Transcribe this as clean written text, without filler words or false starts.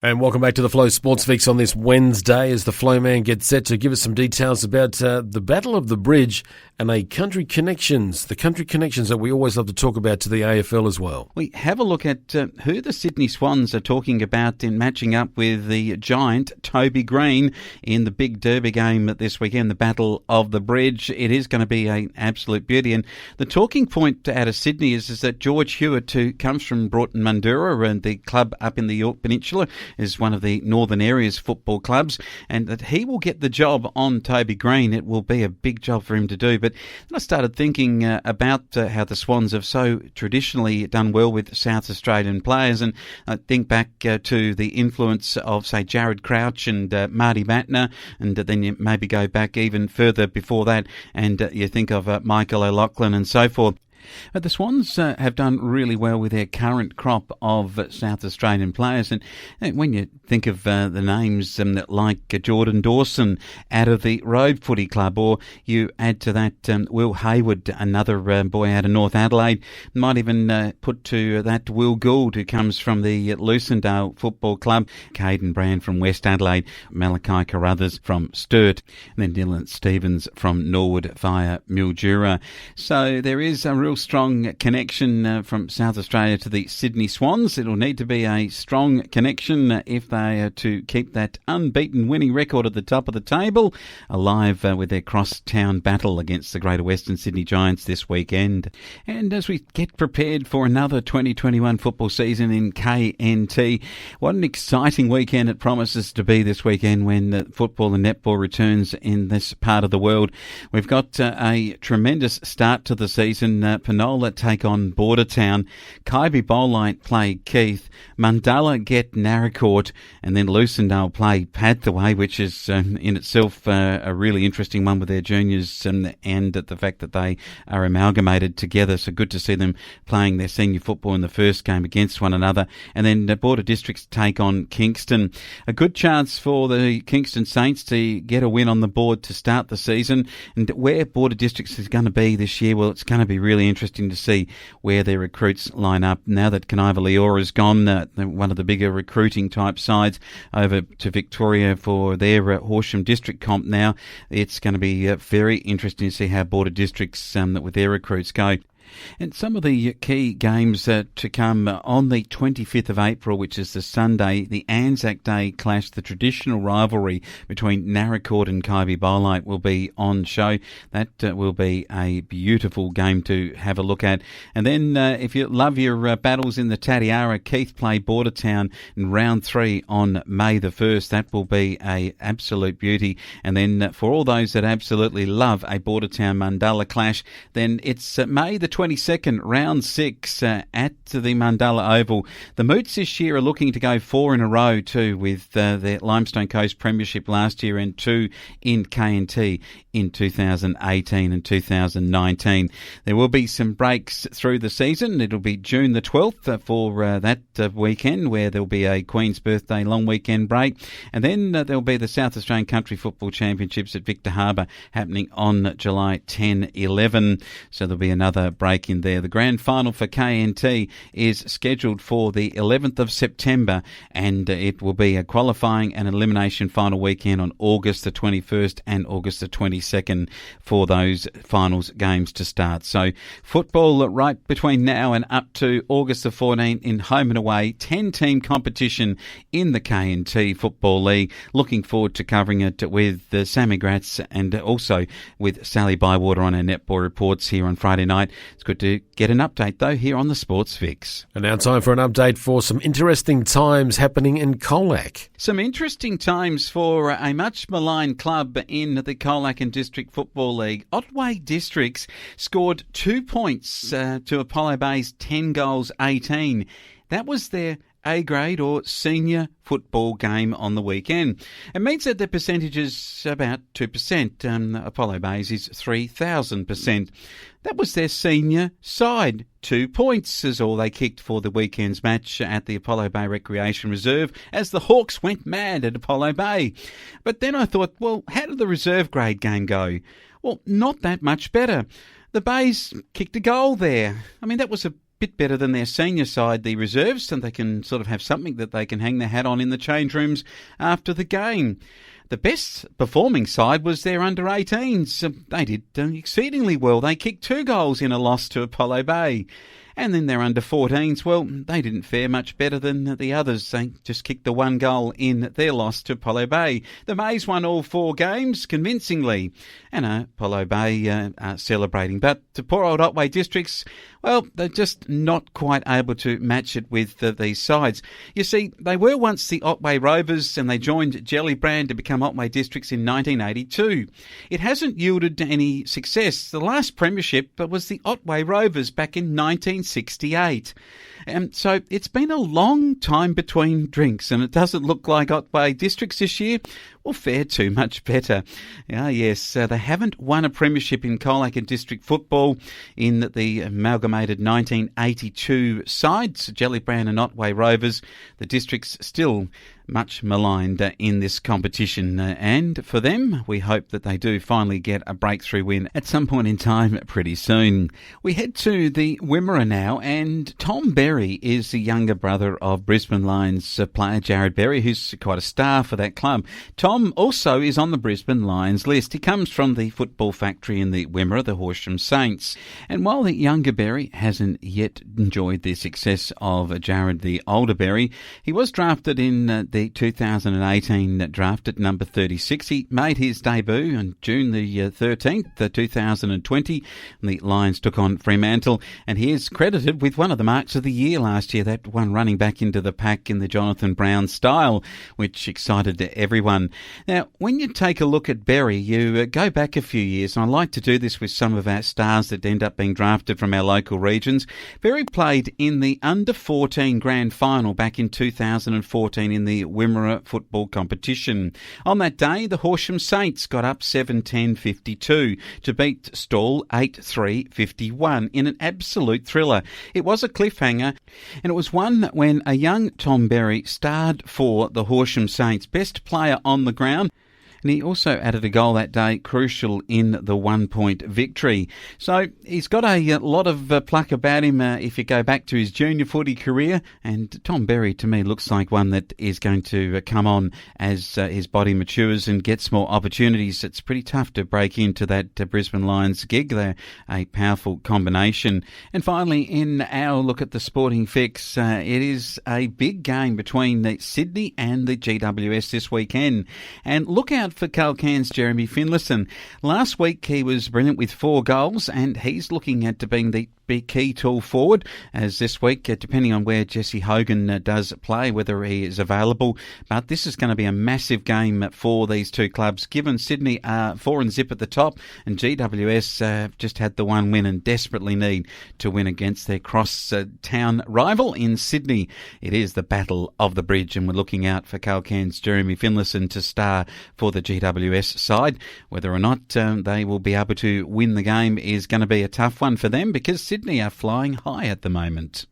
And welcome back to the Flow Sports Fix on this Wednesday as the Flow Man gets set to give us some details about the Battle of the Bridge and the country connections that we always love to talk about to the AFL as well. We have a look at who the Sydney Swans are talking about in matching up with the giant Toby Green in the big derby game this weekend, the Battle of the Bridge. It is going to be an absolute beauty. And the talking point out of Sydney is that George Hewitt, who comes from Broughton Mandurah and the club up in the York Peninsula, is one of the Northern Area's football clubs, and that he will get the job on Toby Green. It will be a big job for him to do. But then I started thinking about how the Swans have so traditionally done well with South Australian players, and I think back to the influence of, say, Jared Crouch and Marty Mattner, and then you maybe go back even further before that, and you think of Michael O'Loughlin and so forth. But the Swans have done really well with their current crop of South Australian players. And when you think of the names like Jordan Dawson out of the Road Footy Club, or you add to that Will Hayward, another boy out of North Adelaide, might even put to that Will Gould, who comes from the Lucendale Football Club, Caden Brand from West Adelaide, Malachi Carruthers from Sturt, and then Dylan Stevens from Norwood via Mildura. So there is a real strong connection from South Australia to the Sydney Swans. It'll need to be a strong connection if they are to keep that unbeaten winning record at the top of the table alive with their cross-town battle against the Greater Western Sydney Giants this weekend. And as we get prepared for another 2021 football season in KNT, what an exciting weekend it promises to be this weekend when the football and netball returns in this part of the world. We've got a tremendous start to the season. Penola take on Bordertown, Kybe Bolite play Keith, Mundalla get Narracourt, and then Lucendale play Pathway, which is in itself a really interesting one with their juniors and the fact that they are amalgamated together. So good to see them playing their senior football in the first game against one another. And then Border Districts take on Kingston. A good chance for the Kingston Saints to get a win on the board to start the season. And where Border Districts is going to be this year, well, it's going to be really interesting to see where their recruits line up now that Kaniva Leora is gone, one of the bigger recruiting type sides, over to Victoria for their Horsham District comp now. It's going to be very interesting to see how Border Districts with their recruits go. And some of the key games to come on the 25th of April, which is the Sunday, the Anzac Day clash, the traditional rivalry between Narracourt and Kybe Bolite will be on show. That will be a beautiful game to have a look at. And then if you love your battles in the Tatiara, Keith play Bordertown in round 3 on May the 1st. That will be a absolute beauty. And then for all those that absolutely love a Bordertown Mundalla clash, then it's May the 22nd, round 6 at the Mundalla Oval. The Moots this year are looking to go 4 in a row too, with their Limestone Coast Premiership last year and 2 in KNT in 2018 and 2019. There will be some breaks through the season. It'll be June the 12th for that weekend, where there'll be a Queen's Birthday long weekend break. And then there'll be the South Australian Country Football Championships at Victor Harbour happening on July 10-11. So there'll be another break in there. The grand final for KNT is scheduled for the 11th of September, and it will be a qualifying and elimination final weekend on August the 21st and August the 22nd for those finals games to start. So football right between now and up to August the 14th in home and away, 10-team competition in the KNT Football League. Looking forward to covering it with Sammy Gratz and also with Sally Bywater on our netball reports here on Friday night. It's good to get an update, though, here on the Sports Fix. And now time for an update for some interesting times happening in Colac. Some interesting times for a much maligned club in the Colac and District Football League. Otway Districts scored 2 points to Apollo Bay's 10 goals 18. That was their A-grade or senior football game on the weekend. It means that the percentage is about 2%. Apollo Bay's is 3,000%. That was their senior side. 2 points is all they kicked for the weekend's match at the Apollo Bay Recreation Reserve as the Hawks went mad at Apollo Bay. But then I thought, well, how did the reserve grade game go? Well, not that much better. The Bays kicked a goal there. I mean, that was a bit better than their senior side, the reserves, and they can sort of have something that they can hang their hat on in the change rooms after the game. The best performing side was their under-18s. They did exceedingly well. They kicked 2 goals in a loss to Apollo Bay. And then their under-14s, well, they didn't fare much better than the others. They just kicked the 1 goal in their loss to Apollo Bay. The Mays won all 4 games convincingly, and Apollo Bay are celebrating. But to poor old Otway Districts, well, they're just not quite able to match it with these sides. You see, they were once the Otway Rovers, and they joined Gellibrand to become Otway Districts in 1982. It hasn't yielded any success. The last premiership was the Otway Rovers back in 1968. So it's been a long time between drinks, and it doesn't look like Otway Districts this year will fare too much better. Yes, they haven't won a premiership in Colac District football in the amalgamated 1982 sides, Gellibrand and Otway Rovers. The districts still much maligned in this competition, and for them, we hope that they do finally get a breakthrough win at some point in time pretty soon. We head to the Wimmera now, and Tom Berry is the younger brother of Brisbane Lions player Jared Berry, who's quite a star for that club. Tom also is on the Brisbane Lions list. He comes from the football factory in the Wimmera, the Horsham Saints. And while the younger Berry hasn't yet enjoyed the success of Jared, the older Berry, he was drafted in the 2018 draft at number 36. He made his debut on June the 13th, 2020. And the Lions took on Fremantle, and he is credited with one of the marks of the year last year, that one running back into the pack in the Jonathan Brown style, which excited everyone. Now, when you take a look at Berry, you go back a few years, and I like to do this with some of our stars that end up being drafted from our local regions. Berry played in the under-14 grand final back in 2014 in the Wimmera football competition. On that day, the Horsham Saints got up 7-10-52 to beat Stawell 8-3-51 in an absolute thriller. It was a cliffhanger, and it was one when a young Tom Berry starred for the Horsham Saints, best player on the ground. And he also added a goal that day, crucial in the 1-point victory. So he's got a lot of pluck about him if you go back to his junior footy career. And Tom Berry, to me, looks like one that is going to come on as his body matures and gets more opportunities. It's pretty tough to break into that Brisbane Lions gig. They're a powerful combination. And finally, in our look at the sporting fix, it is a big game between Sydney and the GWS this weekend. And look out for Calcan's Jeremy Finlayson. Last week he was brilliant with 4 goals, and he's looking at being the big key tool forward, as this week, depending on where Jesse Hogan does play, whether he is available. But this is going to be a massive game for these two clubs, given Sydney are 4-0 at the top, and GWS just had the 1 win and desperately need to win against their cross-town rival in Sydney. It is the Battle of the Bridge, and we're looking out for Calcan's Jeremy Finlayson to star for the GWS side. Whether or not they will be able to win the game is going to be a tough one for them, because Sydney are flying high at the moment.